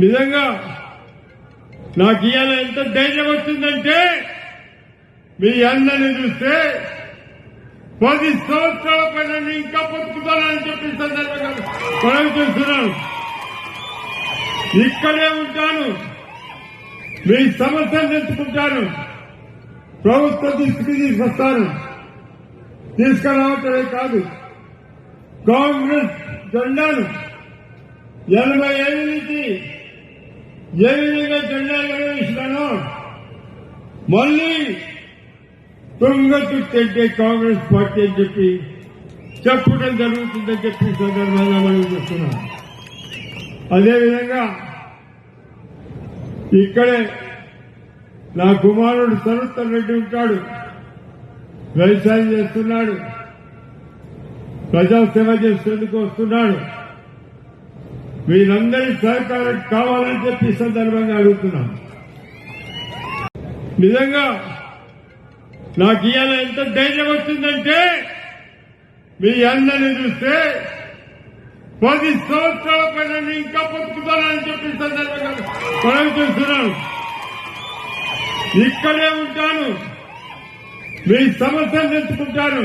నిజంగా నాకు ఇవాళ ఎంత ధైర్యం వచ్చిందంటే మీ అందరినీ చూస్తే 10 సంవత్సరాల పైన ఇంకా బతుకుతానని చెప్పి సందర్భంగా మనం చూస్తున్నాను. ఇక్కడే ఉంటాను, మీ సమస్యను తెచ్చుకుంటాను, ప్రభుత్వ దృష్టికి తీసుకొస్తాను. తీసుకురావటమే కాదు, కాంగ్రెస్ జెండాను 80 ఏళ్ళ నుంచి ఏ విధంగా జెండా ఎగరవేసినానో మళ్లీ తుంగతుట్టంటే కాంగ్రెస్ పార్టీ అని చెప్పి చెప్పడం జరుగుతుందని చెప్పి సందర్భంగా మనం చూస్తున్నాం. అదేవిధంగా ఇక్కడే నా కుమారుడు సరుత్తర్ రెడ్డి ఉంటాడు, వ్యవసాయం చేస్తున్నాడు, ప్రజాసేవ చేసేందుకు వస్తున్నాడు. వీరందరి సహకారం కావాలని చెప్పి సందర్భంగా అడుగుతున్నాం. నిజంగా నాకు ఇవాళ ఎంత ధైర్యం వచ్చిందంటే మీ అందరినీ చూస్తే 10 సంవత్సరాల పైన ఇంకా బతుకుతానని చెప్పి సందర్భంగా మనం చూస్తున్నాను. ఇక్కడే ఉంటాను, మీ సమస్యను తెచ్చుకుంటాను,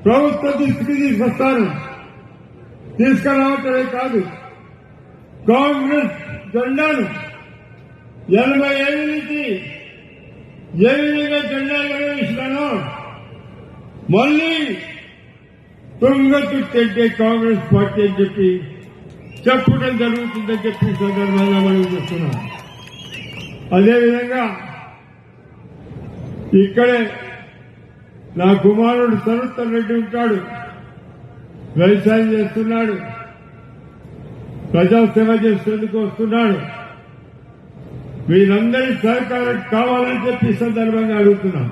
ప్రభుత్వ దృష్టికి తీసుకొస్తాను. తీసుకురావటమే కాదు, కాంగ్రెస్ జెండాను 80 ఏళ్ళ నుంచి ఏ విధంగా జెండా ఎగరవేసినానో మళ్లీ తుంగతుట్టంటే కాంగ్రెస్ పార్టీ అని చెప్పి చెప్పడం జరుగుతుందని చెప్పి సందర్భంగా మనం చూస్తున్నాం. అదేవిధంగా ఇక్కడే నా కుమారుడు సరుత్తర్ రెడ్డి ఉంటాడు, వ్యవసాయం చేస్తున్నాడు, ప్రజాసేవ చేసేందుకు వస్తున్నాడు. వీరందరి సహకారం కావాలని చెప్పి సందర్భంగా అడుగుతున్నాం.